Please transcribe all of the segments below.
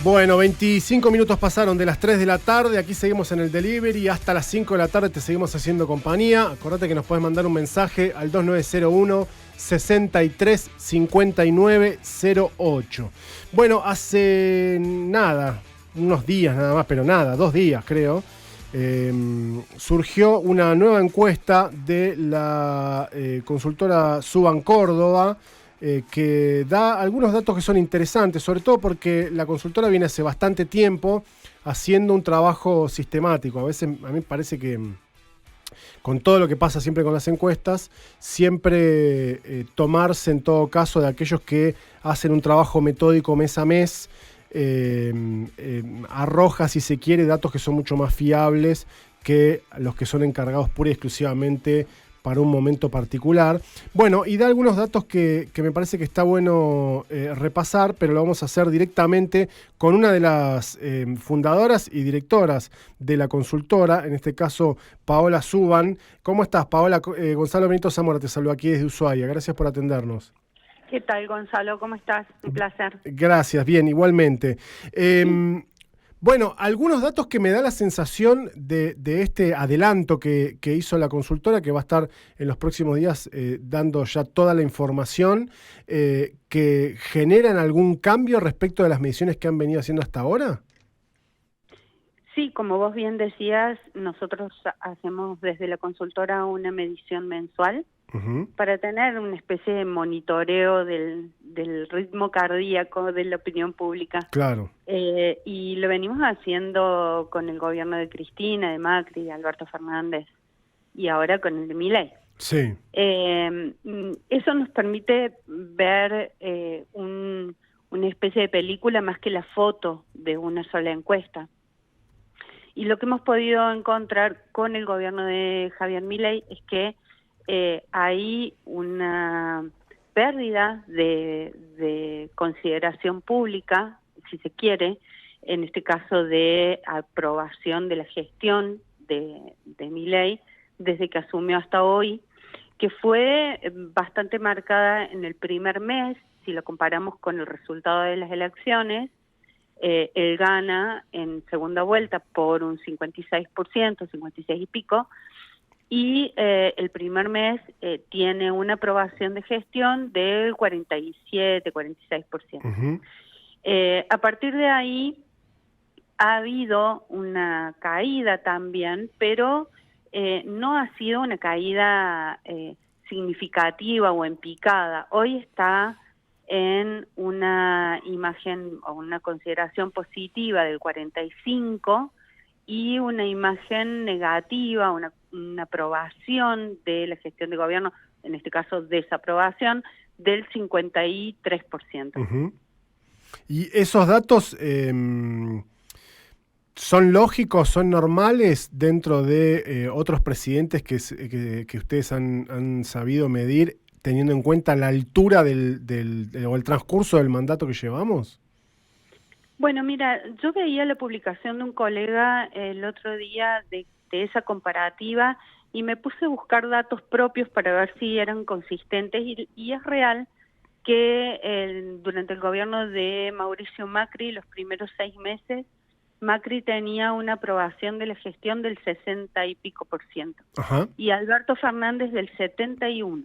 Bueno, 25 minutos pasaron de las 3 de la tarde, aquí seguimos en el delivery, hasta las 5 de la tarde te seguimos haciendo compañía. Acordate que nos puedes mandar un mensaje al 2901 63 59 08. Bueno, hace nada, unos días nada más, pero nada, 2 días creo, surgió una nueva encuesta de la consultora Suban Córdoba, que da algunos datos que son interesantes, sobre todo porque la consultora viene hace bastante tiempo haciendo un trabajo sistemático. A veces a mí me parece que con todo lo que pasa siempre con las encuestas, siempre tomarse en todo caso de aquellos que hacen un trabajo metódico mes a mes, arroja, si se quiere, datos que son mucho más fiables que los que son encargados pura y exclusivamente para un momento particular. Bueno, y da algunos datos que me parece que está bueno repasar, pero lo vamos a hacer directamente con una de las fundadoras y directoras de la consultora, en este caso Paola Suban. ¿Cómo estás, Paola? Gonzalo Benito Zamora te saluda aquí desde Ushuaia. Gracias por atendernos. ¿Qué tal, Gonzalo? ¿Cómo estás? Un placer. Gracias, bien, igualmente. Bueno, algunos datos que me da la sensación de este adelanto que hizo la consultora, que va a estar en los próximos días dando ya toda la información, que generan algún cambio respecto de las mediciones que han venido haciendo hasta ahora. Sí, como vos bien decías, nosotros hacemos desde la consultora una medición mensual para tener una especie de monitoreo del ritmo cardíaco de la opinión pública. Claro. Y lo venimos haciendo con el gobierno de Cristina, de Macri, de Alberto Fernández, y ahora con el de Milei. Sí. Eso nos permite ver una especie de película más que la foto de una sola encuesta. Y lo que hemos podido encontrar con el gobierno de Javier Milei es que hay una pérdida de consideración pública, si se quiere, en este caso de aprobación de la gestión de Milei desde que asumió hasta hoy, que fue bastante marcada en el primer mes. Si lo comparamos con el resultado de las elecciones, él gana en segunda vuelta por un 56%, 56 y pico, y el primer mes tiene una aprobación de gestión del 47, 46%. A partir de ahí ha habido una caída también, pero no ha sido una caída significativa o en picada. Hoy está en una imagen o una consideración positiva del 45% y una imagen negativa, una aprobación de la gestión de gobierno, en este caso desaprobación, del 53%. ¿Y esos datos son lógicos, son normales dentro de otros presidentes que ustedes han sabido medir, teniendo en cuenta la altura o el transcurso del mandato que llevamos? Bueno, mira, yo veía la publicación de un colega el otro día de esa comparativa y me puse a buscar datos propios para ver si eran consistentes y es real que durante el gobierno de Mauricio Macri, los primeros 6 meses, Macri tenía una aprobación de la gestión del 60 y pico %, y Alberto Fernández del 71%.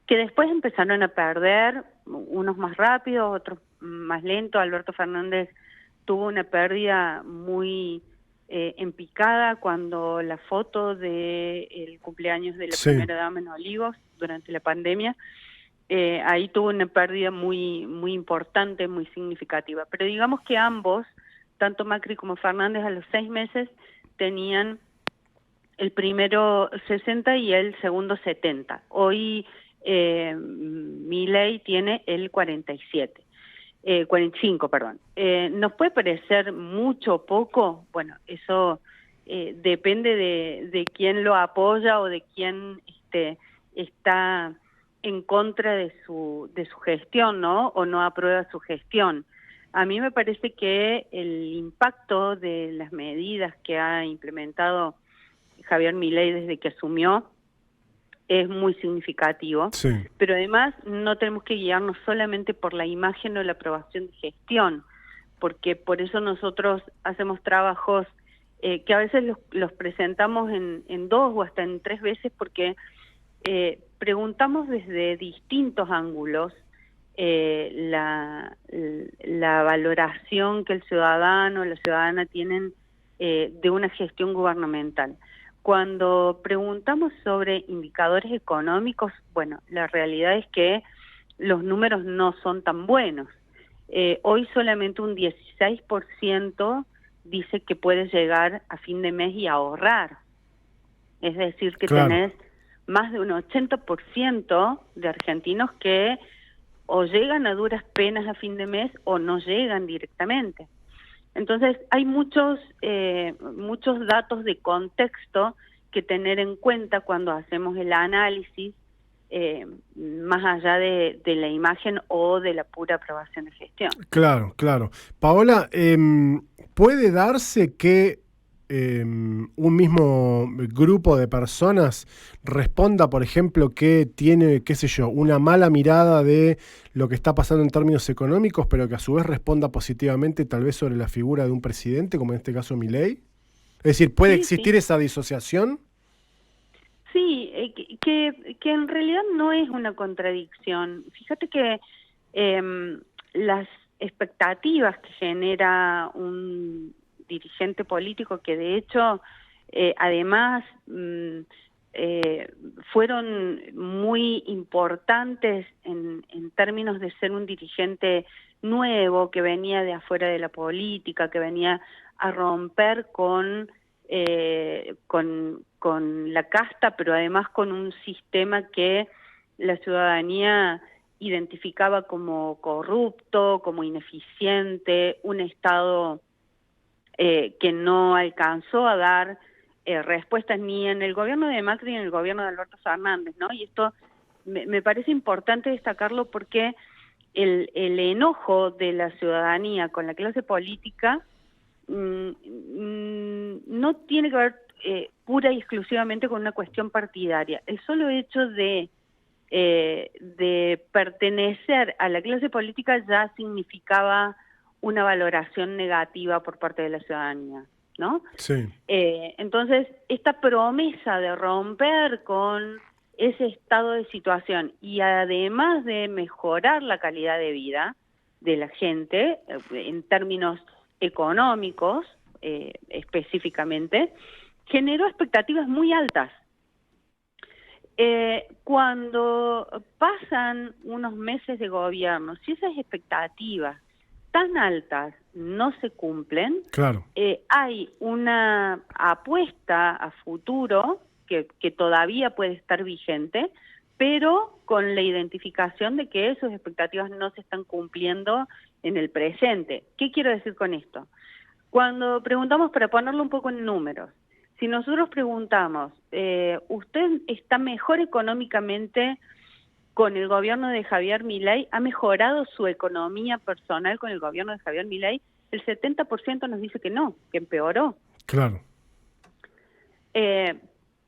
Que después empezaron a perder, unos más rápidos, otros más lentos. Alberto Fernández tuvo una pérdida muy en picada cuando la foto del cumpleaños de la primera dama en Olivos durante la pandemia, ahí tuvo una pérdida muy, muy importante, muy significativa. Pero digamos que ambos, tanto Macri como Fernández, a los 6 meses tenían el primero 60 y el segundo 70. Hoy Milei tiene el 45, perdón. ¿Nos puede parecer mucho o poco? Bueno, eso depende de quién lo apoya o de quién está en contra de su gestión, ¿no? O no aprueba su gestión. A mí me parece que el impacto de las medidas que ha implementado Javier Milei desde que asumió es muy significativo, Sí, pero además no tenemos que guiarnos solamente por la imagen o la aprobación de gestión, porque por eso nosotros hacemos trabajos que a veces los presentamos en 2 o hasta en 3 veces, porque preguntamos desde distintos ángulos la valoración que el ciudadano o la ciudadana tienen de una gestión gubernamental. Cuando preguntamos sobre indicadores económicos, bueno, la realidad es que los números no son tan buenos. Hoy solamente un 16% dice que puede llegar a fin de mes y ahorrar. Es decir, que claro. tenés más de un 80% de argentinos que o llegan a duras penas a fin de mes o no llegan directamente. Entonces, hay muchos datos de contexto que tener en cuenta cuando hacemos el análisis, más allá de la imagen o de la pura aprobación de gestión. Claro, claro. Paola, ¿puede darse que un mismo grupo de personas responda, por ejemplo, que tiene, qué sé yo, una mala mirada de lo que está pasando en términos económicos, pero que a su vez responda positivamente tal vez sobre la figura de un presidente, como en este caso Milei? Es decir, ¿puede Sí, existir sí. esa disociación? Sí, que en realidad no es una contradicción. Fíjate que las expectativas que genera un dirigente político, que de hecho además fueron muy importantes en términos de ser un dirigente nuevo, que venía de afuera de la política, que venía a romper con la casta, pero además con un sistema que la ciudadanía identificaba como corrupto, como ineficiente, un Estado que no alcanzó a dar respuestas ni en el gobierno de Macri ni en el gobierno de Alberto Fernández, ¿no? Y esto me parece importante destacarlo porque el enojo de la ciudadanía con la clase política no tiene que ver pura y exclusivamente con una cuestión partidaria. El solo hecho de pertenecer a la clase política ya significaba una valoración negativa por parte de la ciudadanía, ¿no? Sí, Entonces, esta promesa de romper con ese estado de situación y además de mejorar la calidad de vida de la gente en términos económicos específicamente, generó expectativas muy altas. Cuando pasan unos meses de gobierno, si esas expectativas tan altas no se cumplen, claro. hay una apuesta a futuro que todavía puede estar vigente, pero con la identificación de que esas expectativas no se están cumpliendo en el presente. ¿Qué quiero decir con esto? Cuando preguntamos, para ponerlo un poco en números, si nosotros preguntamos, ¿usted está mejor económicamente con el gobierno de Javier Milei? ¿Ha mejorado su economía personal con el gobierno de Javier Milei? El 70% nos dice que no, que empeoró. Claro.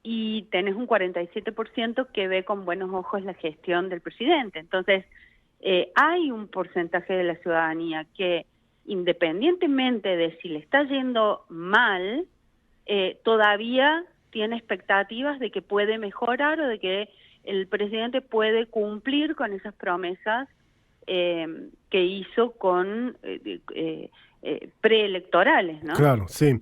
Y tenés un 47% que ve con buenos ojos la gestión del presidente. Entonces, hay un porcentaje de la ciudadanía que, independientemente de si le está yendo mal, todavía tiene expectativas de que puede mejorar o de que el presidente puede cumplir con esas promesas que hizo con preelectorales, ¿no? Claro, sí.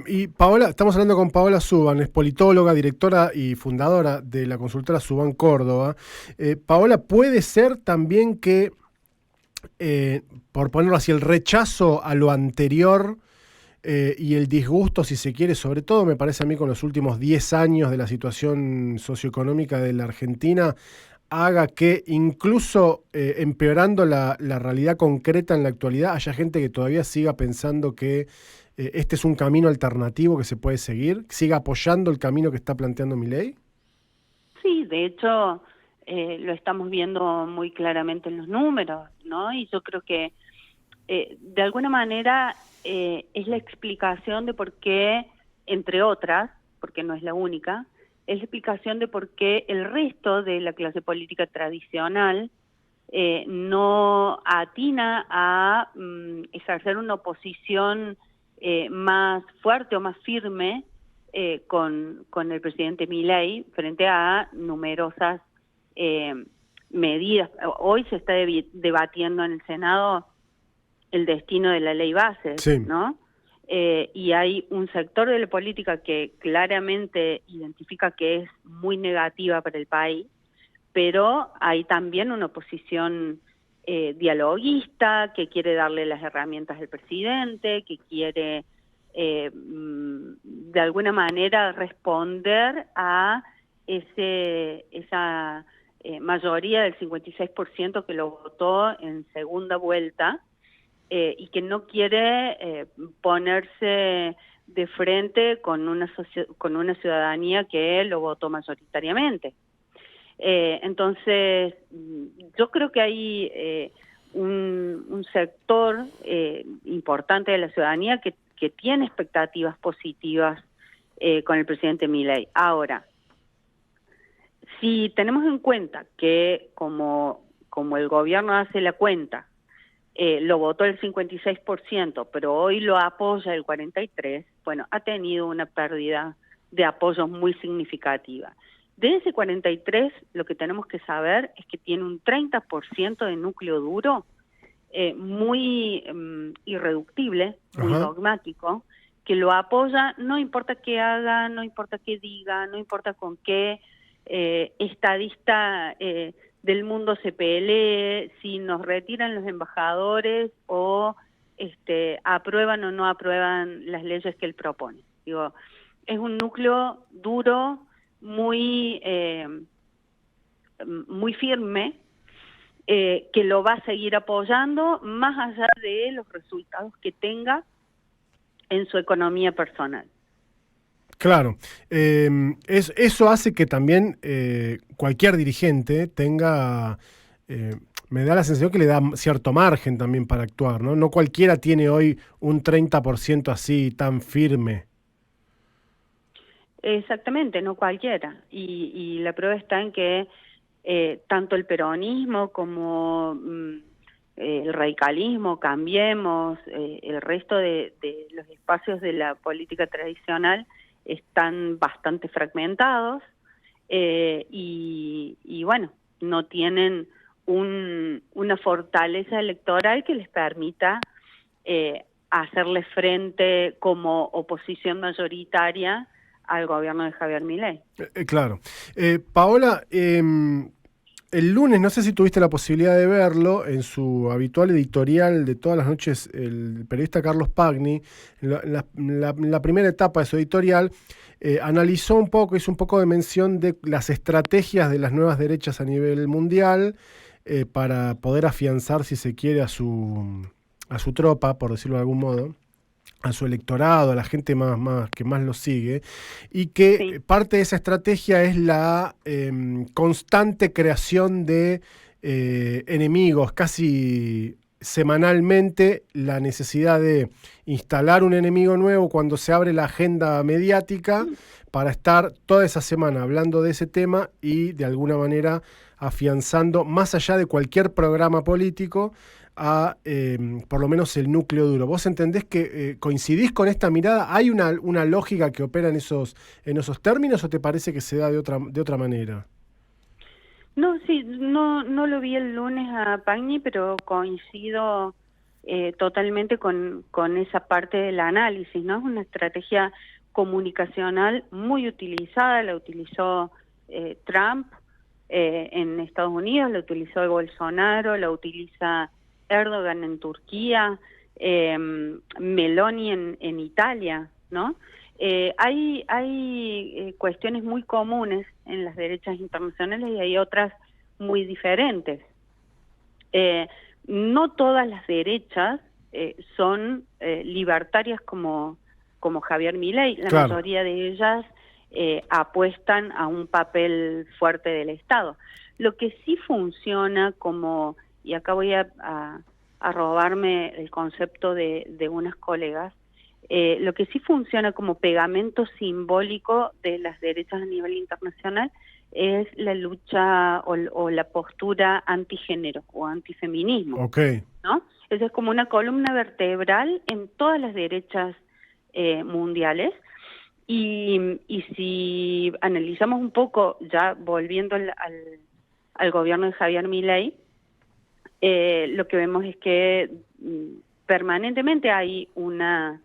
Y Paola, estamos hablando con Paola Suban, es politóloga, directora y fundadora de la consultora Suban Córdoba. Paola, ¿puede ser también que, por ponerlo así, el rechazo a lo anterior y el disgusto, si se quiere, sobre todo me parece a mí con los últimos 10 años de la situación socioeconómica de la Argentina, haga que incluso empeorando la realidad concreta en la actualidad, haya gente que todavía siga pensando que este es un camino alternativo que se puede seguir, siga apoyando el camino que está planteando Milei? Sí, de hecho, lo estamos viendo muy claramente en los números, ¿no? Y yo creo que de alguna manera es la explicación de por qué, entre otras, porque no es la única, es la explicación de por qué el resto de la clase política tradicional no atina a ejercer una oposición más fuerte o más firme con el presidente Milei frente a numerosas medidas. Hoy se está debatiendo en el Senado el destino de la ley base, Sí. ¿no? Y hay un sector de la política que claramente identifica que es muy negativa para el país, pero hay también una oposición dialoguista que quiere darle las herramientas al presidente, que quiere de alguna manera responder a esa mayoría del 56% que lo votó en segunda vuelta, y que no quiere ponerse de frente con una ciudadanía que lo votó mayoritariamente. Entonces, yo creo que hay un sector importante de la ciudadanía que tiene expectativas positivas con el presidente Milei. Ahora, si tenemos en cuenta que como el gobierno hace la cuenta, lo votó el 56%, pero hoy lo apoya el 43%, bueno, ha tenido una pérdida de apoyos muy significativa. De ese 43%, lo que tenemos que saber es que tiene un 30% de núcleo duro, muy irreductible, muy dogmático, que lo apoya, no importa qué haga, no importa qué diga, no importa con qué estadista del mundo se pelee, si nos retiran los embajadores o aprueban o no aprueban las leyes que él propone. Digo, es un núcleo duro, muy firme, que lo va a seguir apoyando más allá de los resultados que tenga en su economía personal. Claro, eso hace que también cualquier dirigente tenga, me da la sensación que le da cierto margen también para actuar, ¿no? No cualquiera tiene hoy un 30% así tan firme. Exactamente, no cualquiera. Y la prueba está en que tanto el peronismo como el radicalismo, Cambiemos, el resto de los espacios de la política tradicional están bastante fragmentados y bueno, no tienen una fortaleza electoral que les permita hacerle frente como oposición mayoritaria al gobierno de Javier Milei. Claro. Paola, el lunes, no sé si tuviste la posibilidad de verlo, en su habitual editorial de todas las noches, el periodista Carlos Pagni, la primera etapa de su editorial, analizó un poco, hizo un poco de mención de las estrategias de las nuevas derechas a nivel mundial para poder afianzar, si se quiere, a su tropa, por decirlo de algún modo, a su electorado, a la gente que más lo sigue, y que sí, parte de esa estrategia es la constante creación de enemigos, casi semanalmente la necesidad de instalar un enemigo nuevo cuando se abre la agenda mediática para estar toda esa semana hablando de ese tema y de alguna manera afianzando, más allá de cualquier programa político, a por lo menos el núcleo duro. ¿Vos entendés que coincidís con esta mirada? ¿Hay una lógica que opera en esos términos o te parece que se da de otra manera? No, sí, no lo vi el lunes a Pagni, pero coincido totalmente con esa parte del análisis, ¿no? Es una estrategia comunicacional muy utilizada, la utilizó Trump en Estados Unidos, la utilizó Bolsonaro, la utiliza Erdogan en Turquía, Meloni en Italia, ¿no? Hay cuestiones muy comunes en las derechas internacionales y hay otras muy diferentes. No todas las derechas son libertarias como Javier Milei. La claro, mayoría de ellas apuestan a un papel fuerte del Estado. Lo que sí funciona como, y acá voy a robarme el concepto de unas colegas, Lo que sí funciona como pegamento simbólico de las derechas a nivel internacional es la lucha o la postura antigénero o antifeminismo, Ok. ¿no? Esa es como una columna vertebral en todas las derechas mundiales. Y si analizamos un poco, ya volviendo al gobierno de Javier Milei, lo que vemos es que permanentemente hay una,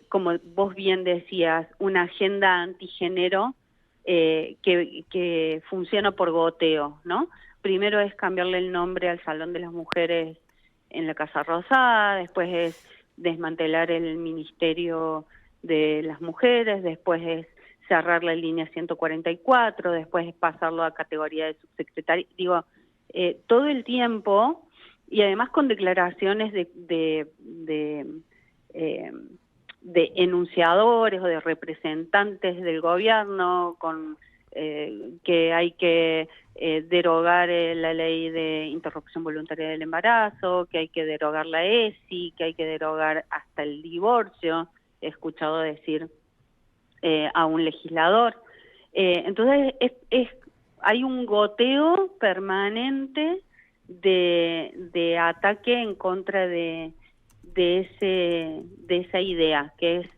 como vos bien decías, una agenda antigénero que funciona por goteo, ¿no? Primero es cambiarle el nombre al Salón de las Mujeres en la Casa Rosada, después es desmantelar el Ministerio de las Mujeres, después es cerrar la línea 144, después es pasarlo a categoría de subsecretario. Digo, todo el tiempo, y además con declaraciones de enunciadores o de representantes del gobierno, con que hay que derogar la ley de interrupción voluntaria del embarazo, que hay que derogar la ESI, que hay que derogar hasta el divorcio, he escuchado decir a un legislador. Entonces hay un goteo permanente de ataque en contra de esa idea, que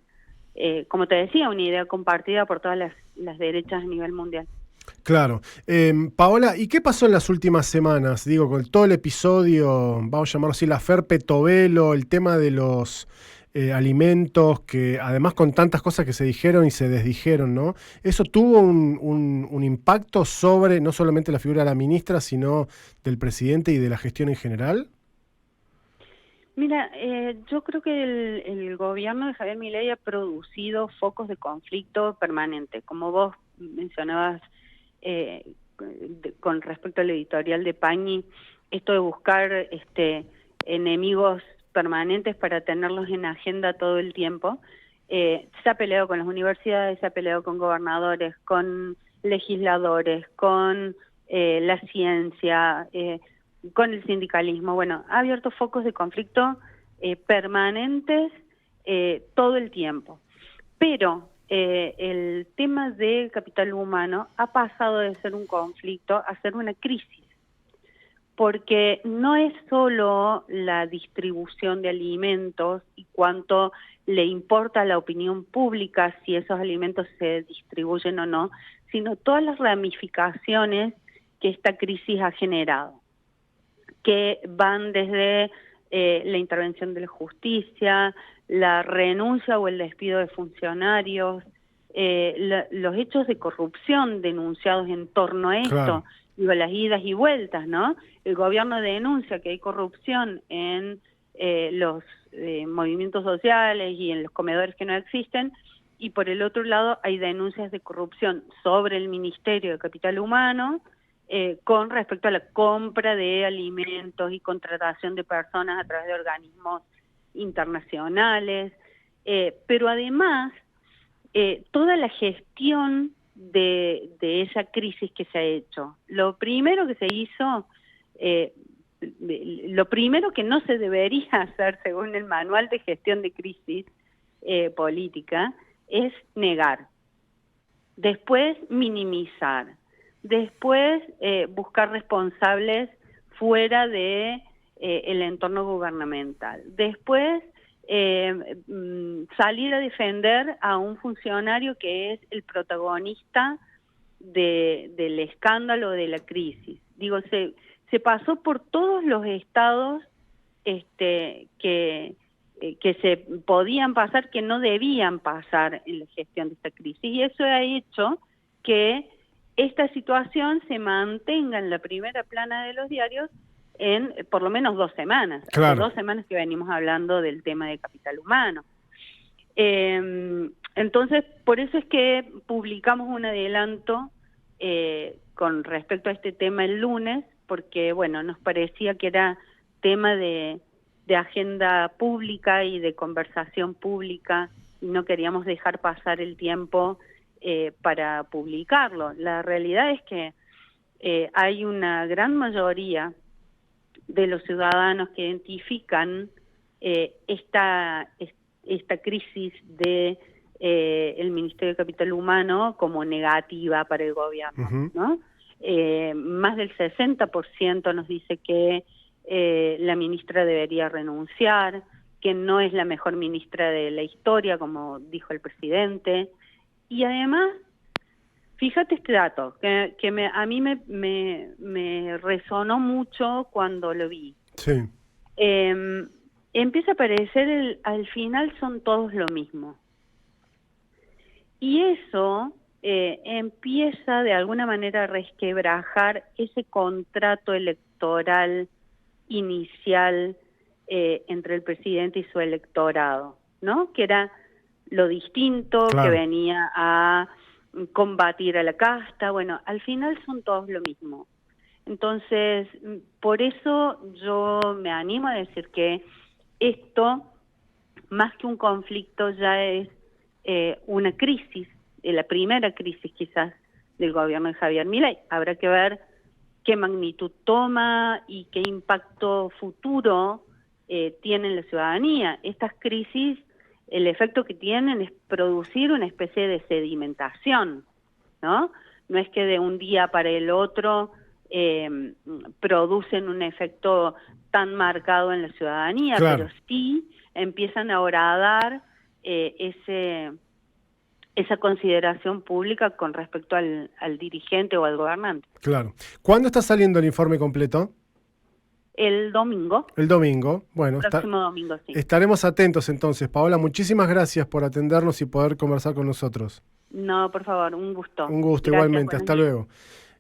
es, como te decía, una idea compartida por todas las derechas a nivel mundial. Claro. Paola, ¿y qué pasó en las últimas semanas? Digo, con todo el episodio, vamos a llamarlo así, la Fer Petovelo, el tema de los alimentos, que además con tantas cosas que se dijeron y se desdijeron, ¿no? ¿Eso tuvo un impacto sobre no solamente la figura de la ministra, sino del presidente y de la gestión en general? Mira, yo creo que el gobierno de Javier Milei ha producido focos de conflicto permanente. Como vos mencionabas con respecto al editorial de Pañi, esto de buscar enemigos permanentes para tenerlos en agenda todo el tiempo. Se ha peleado con las universidades, se ha peleado con gobernadores, con legisladores, con la ciencia, con el sindicalismo. Bueno, ha abierto focos de conflicto permanentes todo el tiempo. Pero el tema del capital humano ha pasado de ser un conflicto a ser una crisis, porque no es solo la distribución de alimentos y cuánto le importa a la opinión pública si esos alimentos se distribuyen o no, sino todas las ramificaciones que esta crisis ha generado, que van desde la intervención de la justicia, la renuncia o el despido de funcionarios, los hechos de corrupción denunciados en torno a esto, Claro. digo, las idas y vueltas, ¿no? El gobierno denuncia que hay corrupción en los movimientos sociales y en los comedores que no existen, y por el otro lado hay denuncias de corrupción sobre el Ministerio de Capital Humano, con respecto a la compra de alimentos y contratación de personas a través de organismos internacionales, pero además toda la gestión de esa crisis que se ha hecho. Lo primero que se hizo, lo primero que no se debería hacer según el manual de gestión de crisis política es negar, después minimizar, después buscar responsables fuera de el entorno gubernamental, después salir a defender a un funcionario que es el protagonista del escándalo, de la crisis. Digo, se pasó por todos los estados que se podían pasar, que no debían pasar en la gestión de esta crisis, y eso ha hecho que esta situación se mantenga en la primera plana de los diarios en por lo menos 2 semanas. Claro. Hace 2 semanas que venimos hablando del tema de capital humano. Entonces, por eso es que publicamos un adelanto con respecto a este tema el lunes, porque, bueno, nos parecía que era tema de agenda pública y de conversación pública, y no queríamos dejar pasar el tiempo para publicarlo. La realidad es que hay una gran mayoría de los ciudadanos que identifican esta crisis de el Ministerio de Capital Humano como negativa para el gobierno, Ujú. ¿no? Más del 60% nos dice que la ministra debería renunciar, que no es la mejor ministra de la historia, como dijo el presidente. Y además, fíjate este dato, que a mí me resonó mucho cuando lo vi. Sí, Empieza a aparecer, al final son todos lo mismo. Y eso empieza de alguna manera a resquebrajar ese contrato electoral inicial entre el presidente y su electorado, ¿no? Que era lo distinto, que claro. venía a combatir a la casta. Bueno, al final son todos lo mismo. Entonces, por eso yo me animo a decir que esto, más que un conflicto, ya es una crisis, la primera crisis quizás del gobierno de Javier Milei. Habrá que ver qué magnitud toma y qué impacto futuro tiene en la ciudadanía. Estas crisis, el efecto que tienen es producir una especie de sedimentación, ¿no? No es que de un día para el otro producen un efecto tan marcado en la ciudadanía, Claro. pero sí empiezan ahora a dar esa consideración pública con respecto al dirigente o al gobernante. Claro. ¿Cuándo está saliendo el informe completo? El domingo, El domingo. Bueno, próximo domingo, sí. estaremos atentos entonces. Paola, muchísimas gracias por atendernos y poder conversar con nosotros. No, por favor, un gusto. Un gusto, Gracias, igualmente. buenos Hasta días. luego.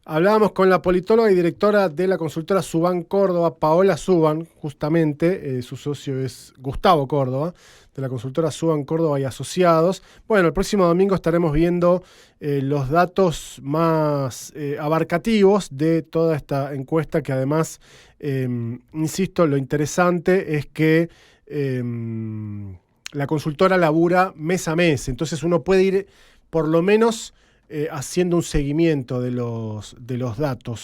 Hablábamos con la politóloga y directora de la consultora Suban Córdoba, Paola Suban, justamente. Su socio es Gustavo Córdoba, de la consultora Suban Córdoba y Asociados. Bueno, el próximo domingo estaremos viendo los datos más abarcativos de toda esta encuesta, que además, insisto, lo interesante es que la consultora labura mes a mes, entonces uno puede ir por lo menos haciendo un seguimiento de los datos.